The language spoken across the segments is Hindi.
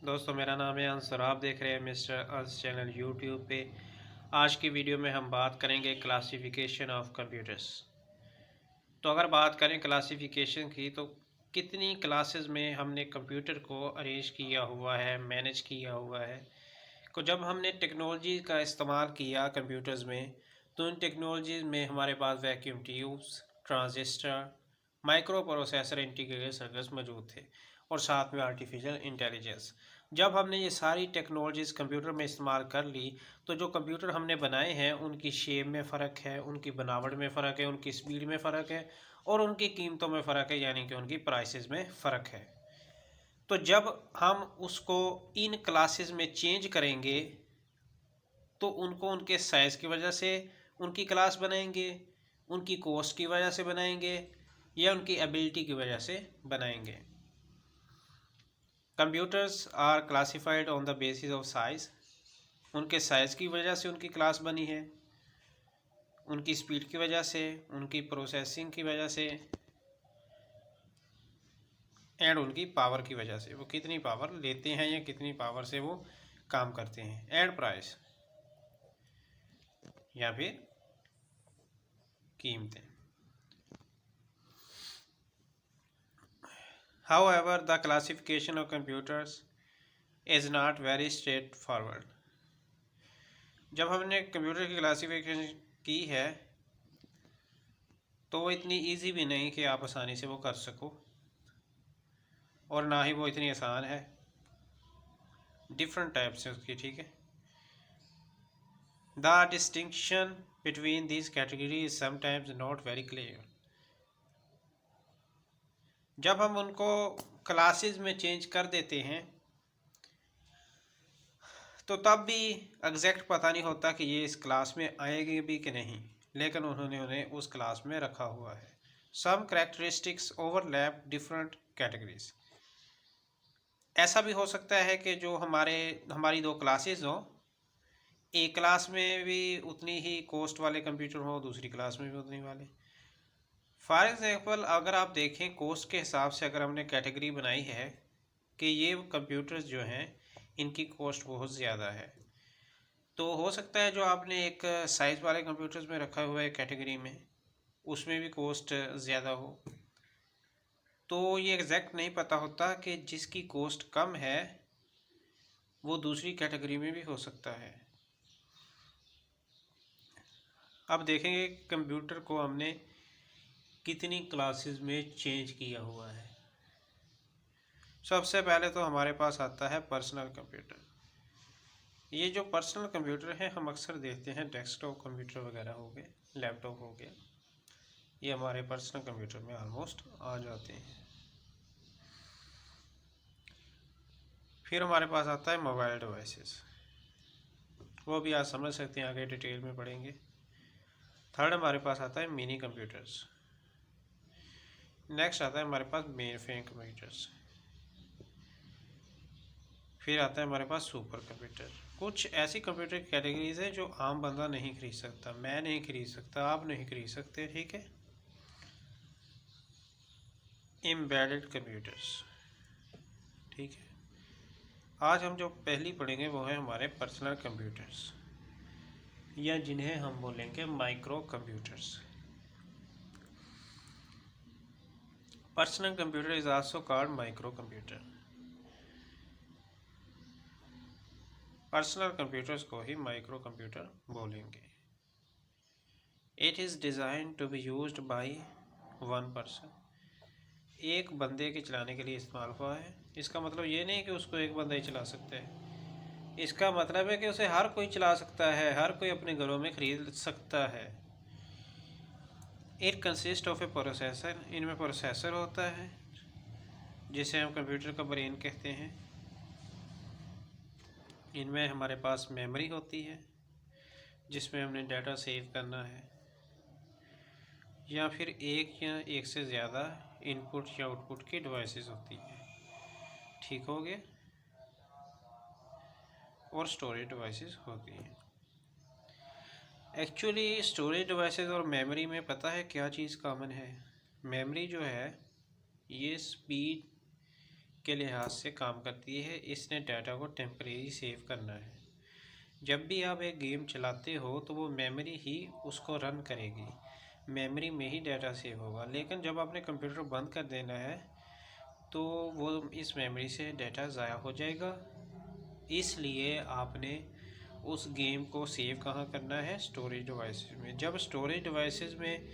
दोस्तों मेरा नाम है अंस और आप देख रहे हैं मिस्टर अंस चैनल यूट्यूब पे। आज की वीडियो में हम बात करेंगे क्लासिफिकेशन ऑफ कंप्यूटर्स। तो अगर बात करें क्लासिफिकेशन की तो कितनी क्लासेस में हमने कंप्यूटर को अरेंज किया हुआ है, मैनेज किया हुआ है। तो जब हमने टेक्नोलॉजी का इस्तेमाल किया कंप्यूटर्स में, तो उन टेक्नोलॉजीज़ में हमारे पास vacuum tubes, transistor, micro processor, integrated circuits मौजूद थे और साथ में आर्टिफिशियल इंटेलिजेंस। जब हमने ये सारी टेक्नोलॉजीज़ कंप्यूटर में इस्तेमाल कर ली, तो जो कंप्यूटर हमने बनाए हैं उनकी शेप में फ़र्क है, उनकी बनावट में फ़र्क है, उनकी स्पीड में फ़र्क है और उनकी कीमतों में फ़र्क है, यानी कि उनकी प्राइसेस में फ़र्क है। तो जब हम उसको इन क्लासेस में चेंज करेंगे तो उनको उनके साइज़ की वजह से उनकी क्लास बनाएंगे, उनकी कॉस्ट की वजह से बनाएंगे या उनकी एबिलिटी की वजह से बनाएंगे। Computers are classified on the basis of size. उनके साइज़ की वजह से उनकी क्लास बनी है, उनकी स्पीड की वजह से, उनकी प्रोसेसिंग की वजह से एंड उनकी पावर की वजह से, वो कितनी पावर लेते हैं या कितनी पावर से वो काम करते हैं, एंड प्राइस या फिर कीमतें। However, the classification of computers is not very straightforward. जब हमने कंप्यूटर की क्लासिफिकेशन की है तो वो इतनी इजी भी नहीं कि आप आसानी से वो कर सको, और ना ही वो इतनी आसान है। डिफरेंट टाइप्स है उसकी, ठीक है। The distinction between this category is sometimes not very clear. जब हम उनको क्लासेस में चेंज कर देते हैं तो तब भी एग्जैक्ट पता नहीं होता कि ये इस क्लास में आएगी भी कि नहीं, लेकिन उन्होंने उन्हें उस क्लास में रखा हुआ है। Some characteristics overlap different categories. ऐसा भी हो सकता है कि जो हमारी दो क्लासेस हों, एक क्लास में भी उतनी ही कॉस्ट वाले कंप्यूटर हों, दूसरी क्लास में भी उतनी वाले। फॉर एग्जांपल अगर आप देखें कॉस्ट के हिसाब से, अगर हमने कैटेगरी बनाई है कि ये कंप्यूटर्स जो हैं इनकी कॉस्ट बहुत ज़्यादा है, तो हो सकता है जो आपने एक साइज़ वाले कंप्यूटर्स में रखा हुआ है कैटेगरी में, उसमें भी कॉस्ट ज़्यादा हो। तो ये एग्जैक्ट नहीं पता होता कि जिसकी कॉस्ट कम है वो दूसरी कैटेगरी में भी हो सकता है। अब देखेंगे कंप्यूटर को हमने कितनी क्लासेस में चेंज किया हुआ है। सबसे पहले तो हमारे पास आता है पर्सनल कंप्यूटर। ये जो पर्सनल कंप्यूटर है हम अक्सर देखते हैं डेस्कटॉप कंप्यूटर वगैरह हो गए, लैपटॉप हो गया, ये हमारे पर्सनल कंप्यूटर में ऑलमोस्ट आ जाते हैं। फिर हमारे पास आता है मोबाइल डिवाइसेस, वो भी आज समझ सकते हैं, आगे डिटेल में पढ़ेंगे। थर्ड हमारे पास आता है मिनी कंप्यूटर्स। नेक्स्ट आता है हमारे पास मेन फ्रेम कंप्यूटर्स। फिर आता है हमारे पास सुपर कंप्यूटर। कुछ ऐसी कंप्यूटर की कैटेगरीज है जो आम बंदा नहीं खरीद सकता, मैं नहीं खरीद सकता, आप नहीं खरीद सकते, ठीक है। एम्बेडेड कंप्यूटर्स, ठीक है। आज हम जो पहली पढ़ेंगे वो है हमारे पर्सनल कंप्यूटर्स, या जिन्हें हम बोलेंगे micro computers. Personal computer is also called micro computer. Personal computers को ही माइक्रो कंप्यूटर बोलेंगे। It is design to be used by one person. एक बंदे के चलाने के लिए इस्तेमाल हुआ है। इसका मतलब ये नहीं कि उसको एक बंदा ही चला सकता है, इसका मतलब है कि उसे हर कोई चला सकता है, हर कोई अपने घरों में ख़रीद सकता है। It consist of A processor. इनमें प्रोसेसर होता है जिसे हम कंप्यूटर का ब्रेन कहते हैं। इनमें हमारे पास मेमोरी होती है जिसमें हमने डाटा सेव करना है, या फिर एक या एक से ज़्यादा इनपुट या आउटपुट की डिवाइसेस होती हैं, ठीक हो गया। और स्टोरेज डिवाइसेस होती हैं। एक्चुअली स्टोरेज डिवाइसेस और मेमोरी में पता है क्या चीज़ कॉमन है? मेमोरी जो है ये स्पीड के लिहाज से काम करती है। इसने डाटा को टेम्परेरी सेव करना है। जब भी आप एक गेम चलाते हो तो वो मेमोरी ही उसको रन करेगी, मेमोरी में ही डाटा सेव होगा। लेकिन जब आपने कंप्यूटर बंद कर देना है तो वो इस मेमोरी से डाटा ज़ाया हो जाएगा। इसलिए आपने उस गेम को सेव कहाँ करना है? स्टोरेज डिवाइसेस में। जब स्टोरेज डिवाइसेस में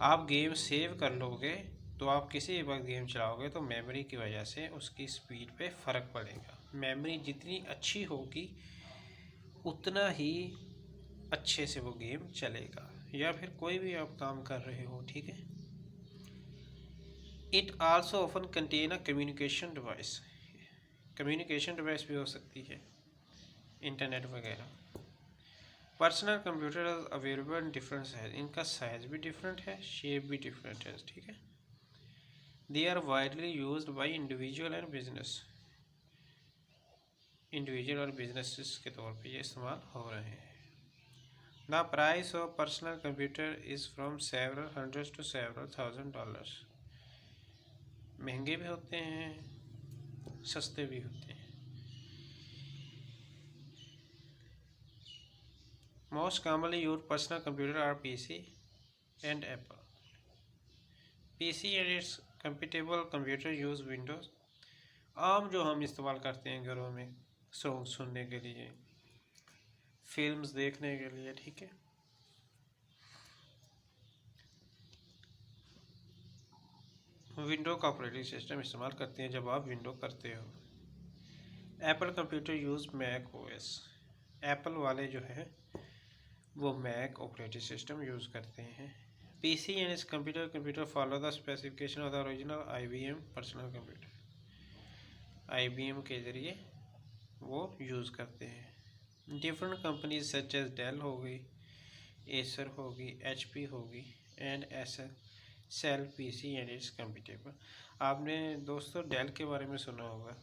आप गेम सेव कर लोगे तो आप किसी वक्त गेम चलाओगे तो मेमोरी की वजह से उसकी स्पीड पे फ़र्क पड़ेगा। मेमोरी जितनी अच्छी होगी उतना ही अच्छे से वो गेम चलेगा, या फिर कोई भी आप काम कर रहे हो, ठीक है। It also often contain a communication device. Communication device भी हो सकती है, इंटरनेट वगैरह। Personal computer available in different size. इनका साइज भी डिफरेंट है, शेप भी डिफरेंट है, ठीक है। They are widely used by individual and business. Individual और बिजनेस के तौर पे ये इस्तेमाल हो रहे हैं। The price of personal computer is from several hundreds to several $1000। महंगे भी होते हैं, सस्ते भी होते हैं। Most commonly used personal computer are PC and Apple. PC and its compatible computer use Windows. आम जो हम इस्तेमाल करते हैं घरों में सॉन्ग सुनने के लिए, फिल्म्स देखने के लिए, ठीक है। विंडो का ऑपरेटिंग सिस्टम इस्तेमाल करते हैं जब आप विंडो करते हो। Apple computer use Mac OS. Apple वाले जो है वो मैक ऑपरेटिंग सिस्टम यूज़ करते हैं। PC and its computer follow the specification of the original IBM personal computer. IBM के ज़रिए वो यूज़ करते हैं। Different companies such as Dell हो गई, एसर होगी, एचपी होगी and Acer sell PC and its computable. आपने दोस्तों डेल के बारे में सुना होगा,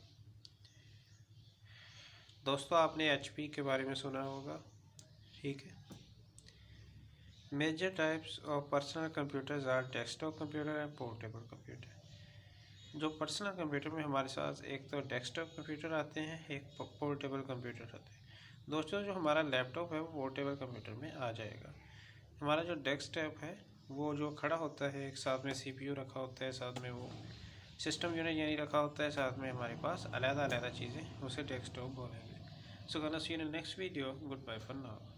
दोस्तों आपने एचपी के बारे में सुना होगा, ठीक है। Major types of personal computers are desktop computer and portable computer. जो पर्सनल कंप्यूटर में हमारे साथ एक तो डेस्कटॉप कंप्यूटर आते हैं, एक पोर्टेबल कंप्यूटर आते हैं। दोस्तों जो हमारा लैपटॉप है वो पोर्टेबल कंप्यूटर में आ जाएगा। हमारा जो डेस्कटॉप है वो जो खड़ा होता है, एक साथ में सीपीयू रखा होता है, साथ में वो सिस्टम यूनिट यानी रखा होता है, साथ में हमारे पास अलग अलग चीज़ें, उसे डेस्कटॉप बोलेंगे। So gonna see you in next video. Good bye for now.